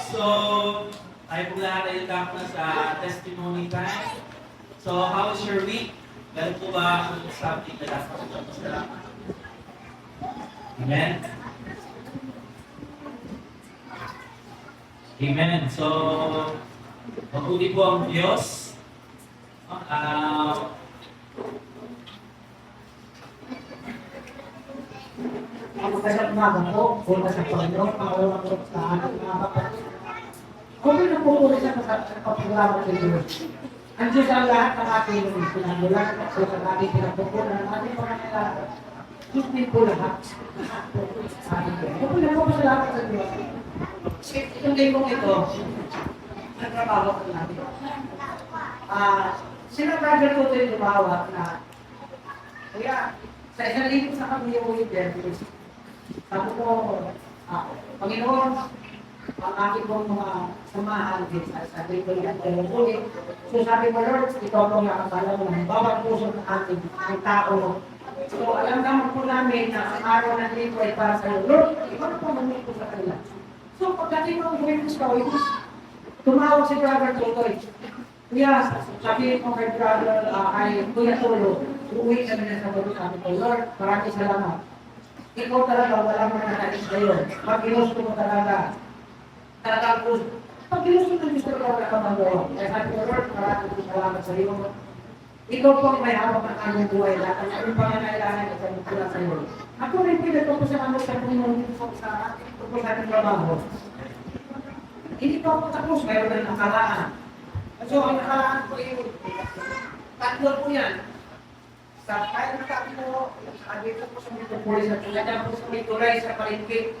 So, tayo po lahat ay na sa testimony time. So, how was your week? Meron po ba something na dapat magpapasalamat? Amen? Amen. So, mabuti po ang Diyos. Magandang umaga po, una sa Panginoon, pangalawang po sa ating mga kapatid. Kung may napupulit sa kapaglaman ng Diyos, ang Diyos ang lahat ng ating pinagmulan at sa ating pinagpupunan ng ating pangangailangan. Diyos din po lahat. Kung may nagpapasalamat sa Diyos, itong lingkong ito, nagtrabaho ko natin. Sila Brother Tutoy lumawak na, kaya sa isang lingkong sa kami yung Bertis, sabi ko, Panginoon, ang aking pong mga samahan din sa lingkong at ulit. So sabi ko, Lord, ikaw pong nakakala mo ng bawat puso ng ating ang tao. So alam naman po namin na ang araw ng lingkong ay para sa iyo. Lord, ikaw na po manito sa kanila. So pagdating ng Bertis ko, tumawag si Brother Tutoy. Kuya, sabi ko kay Brother, kay Kuya Tulo, uuwi kami na sa balo, sabi ko, Lord, maraming salamat. Ikaw talaga, walang mananais ngayon. Pag-ginusto mo talaga, talagang gusto. Pag-ginusto mo gusto ko wala ka magawa. Kaya sabi ko, Lord, maraming salamat sa iyo. Ikaw po ang may hawak ng aming buhay lahat. Ang aming pangangailangan at ang pula sa iyo. Ako rin pinagpo sa ano sa Panginoon sa ating trabaho. Hindi pa ako tapos, mayroon na nakalaan. So, ang nakalaan ko yung tatlo po yan. Sa kahit nakalaan ko, dito po sa mga pulis at kaya po sa mga tulay sa palengke.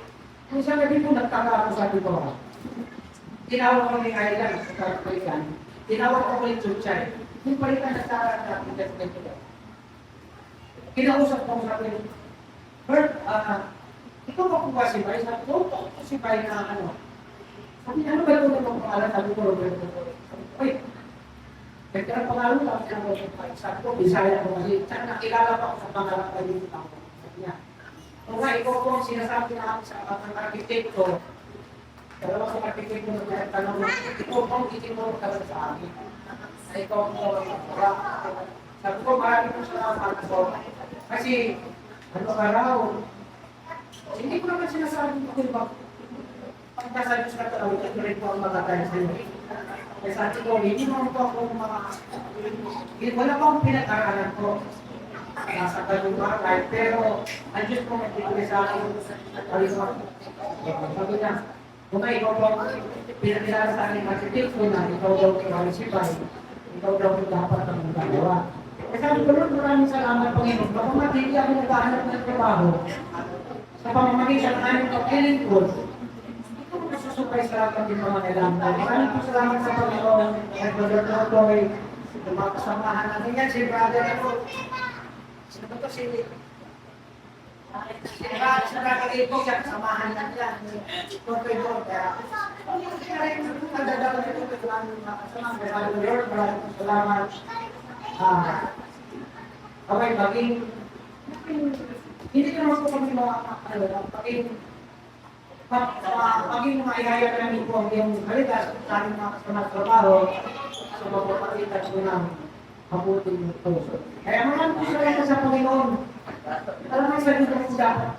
Kung saan na din po nagtaka ako sa ating ko. Tinawag ko ni Island sa Palitan. Tinawag ko ni Chuchay. Yung Palitan na sa ating dito. Kinausap ko sa akin, Bert, ito ba po ba si Bay? Sabi ko, si Bay na ano. Sabi niya, ano ba ito ng pangalan? Sabi ko, Roberto. Uy, nagkarang pangalan lang siya ng Roberto. Sabi ko, Bisaya ko kasi. Tsaka nakilala pa ako sa pangalan ka dito ako. Sabi niya, kung nga, ikaw po ang sinasabi na ako sa mga arkitekto, dalawa sa arkitekto na nagtanong, ikaw po ang itinuro talaga sa akin. Ay, ikaw ang wala. Sabi ko, marami po salamat ko. Kasi, ano ka raw, hindi ko naman sinasabi ko kung bakit. Pag nasa Diyos na talaga, ito rin po ang magkatay sa iyo. Kaya sabi ko, hindi naman po ako wala pa akong pinag-aralan ko. Nasa ganung bagay, pero ang Diyos po nagbibigay sa akin. Sabi niya, kung ikaw po pinagkilala sa akin arkitekto na ikaw daw kinawisipay, ikaw daw dapat ang magagawa. Kaya sabi ko, Lord, maraming salamat, Panginoon. Baka matindi ako naghahanap ng trabaho sa pamamagitan ng aming pagkilingkod. Susukay sa lahat ng pangangailangan. Maraming po salamat sa Panginoon. At Brother Totoy, sa mga kasamahan natin yan, si Brother ako. Sino ba ito? Si Brother Ito, siya kasamahan natin yan. Totoy doon. Kaya, hindi ka rin nagdadala nito ito namin mga kasamahan. Kaya sabi ko, Lord, maraming po salamat. Okay, hindi ko naman po kami maging maihayag namin po ang iyong haligas sa aming mga kasama trabaho sa magpapakita ko ng mabuting puso. Kaya maraming po salamat sa Panginoon. Alam mo sa Diyos na po dapat.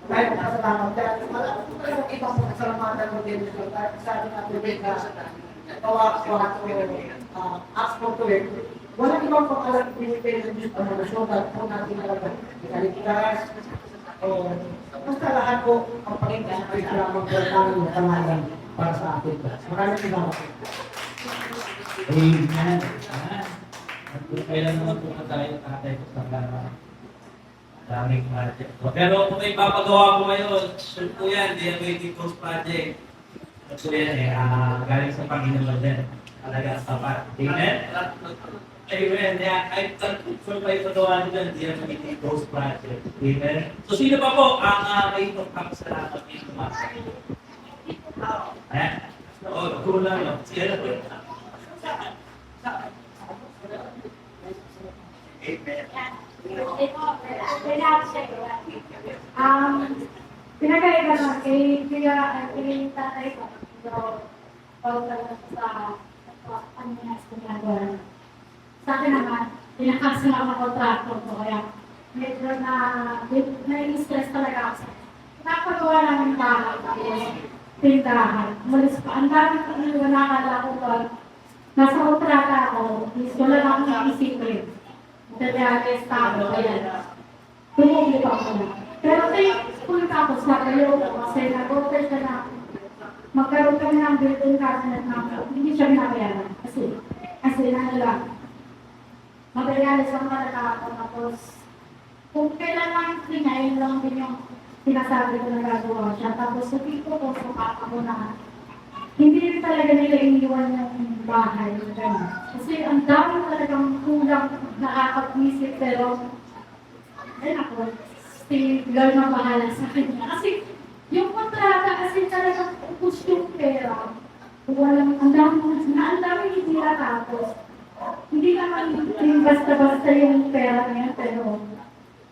Kahit makasalamat. Kaya maraming po kayo ibang po kasalamatan mo din sa ating atubig na gawa ko Acts 4:12. Walang ibang pangalan pinipili ng Diyos ang malusugat po natin talaga. Ikaligtas o basta lahat po ang Panginoon ay lamang po namin ng pangalan para sa atin. Maraming salamat. Amen. Kailan naman po na tayo tatay ko sa daming project. Pero kung may papagawa po ngayon, sure po yan, Diabetic Coast Project. So yan galing sa Panginoon din. Talaga sapat. Amen? Amen. Yeah, I'm thankful pa yung pagawa nyo dyan, Diabetic Coast Project. Amen? So sino pa po ang may pagpapasalamat ng tumasok? Kulang no? Sino po? Pinagkaiba na kay tatay ko. medyo pag sa ano na sa ginagawa. Sa akin naman, pinakasin ako ng kontraktor ko, kaya medyo na-stress talaga ako. Nakapagawa namin bahay, tapos tindahan. Malis pa, ang dami ko nila nakakala ko ba, nasa kontrata ako, is wala na akong naisipin. Dahil estado, kaya tumuli pa ako na. Pero thankful ka ako sa kayo kasi nag-offer ka na magkaroon kami ng building cabinet na hindi siya binabayaran. Kasi ano lang, materialis lang talaga ako. Tapos, kung kailan lang kinain lang din yung sinasabi ko na gagawa siya. Tapos, sabi ko po sa papa ko na hindi rin talaga nila iniwan yung bahay. Ganun. Kasi ang dami talagang kulang nakakapwisip pero ay ako, si Lord na bahala sa kanya. Kasi yung kontrata kasi talagang ubus yung pera. Walang, ang dami hindi natapos. Hindi naman yung basta-basta yung pera niya, pero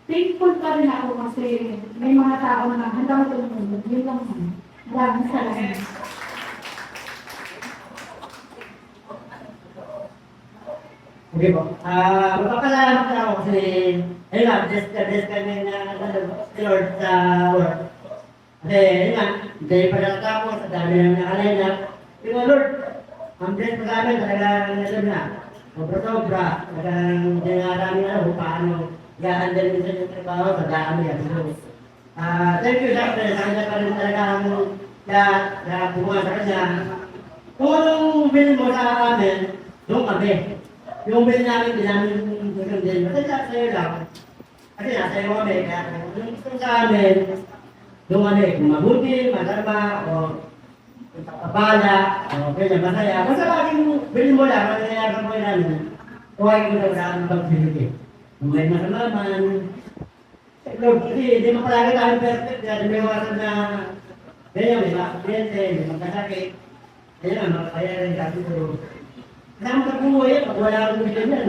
thankful pa rin ako kasi may mga tao na handang tumulong. Yun lang man. Maraming salamat. Okay po. Magpapalamat na ako kasi, ayun nga, bless kami na si Lord sa work. Kasi, ayun nga, hindi pa nakatapos, ang dami namin nakalina. Pero Lord, ang bless pa kami, talagang alam na, sobra-sobra, talagang hindi nga namin alam kung paano i-handle minsan yung trabaho sa dami. Thank you, Dr. Sa kanya pa rin talaga ang lahat na bumunga sa kanya. Kung anong bill mo sa amin, doon kami. Yung bill namin, hindi namin din. Kasi sa'yo lang. Kasi nasa iyo kami. Kaya yung gusto sa amin, doon kami. Kung mabuti, masama, o kapala, o ganyan, masaya. Basta laging bill mo lang, mangyayari mo namin. Huwag mo lang ang pagbibigay. Kung may masama man, kasi hindi mapalagi tayo perfect. Kaya may wasan na ganyan, may mga kliyente, may magkasakit. Kaya nga, makakaya rin kasi pero kasama sa buhay yan, pag wala kang gusto niyan,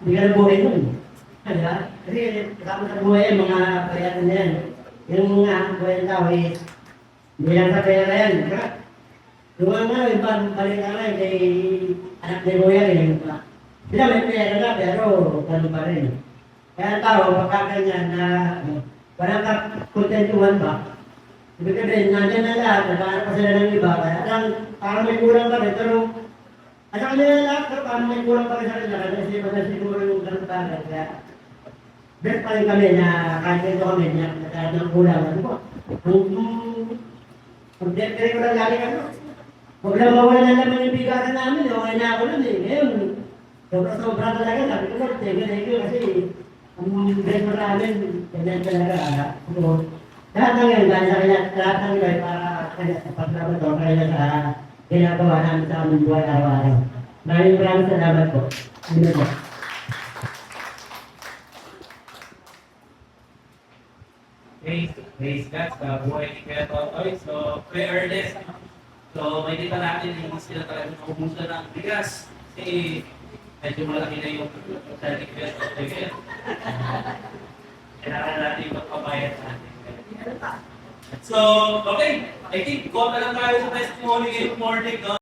hindi ka na buhay nun. Diba? Kasi kasama sa buhay yan, mga kayatan na yan. Yung mga buhay ng tao is, hindi lang sa pera yan. Diba? Yung nga, yung balik na lang kay anak ni Kuya rin. Sila may pera na, pero ganun pa rin. Kaya ang tao, pagkakanyan na walang kakontentuhan ba, ibig sabihin, nandiyan na lahat, nagkaano pa sila ng iba, kaya lang, parang may kulang pa rin, pero at sa kanila lahat, pero parang may kulang pa rin sa kanila, kasi maganda siguro yung ganun bagay, kaya best pa rin kami na kahit ito kami, na nagkaano ng kulang, ano po, kung depere ko lang galing ano, huwag lang mawala na naman yung bigasan namin, okay na ako nun eh, ngayon, sobra talaga, sabi ko lang, thank you, kasi ang best pa namin, ganyan talaga, lahat ng yun, dahil sa kanya, lahat ng yun ay para kanya sa paglaban ko, kaya sa ginagawa namin sa aming buhay araw-araw. Maraming salamat po. Ano po? Praise God sa buhay ni Kuya Totoy. So, Kuya Ernest, so may dita natin, hindi sila talaga naubusan ng bigas. Kasi medyo malaki na yung sa ni Kuya Totoy. Kailangan natin magpabayad sa atin. So, okay. I think, call na lang tayo sa testimony ngayong morning, no?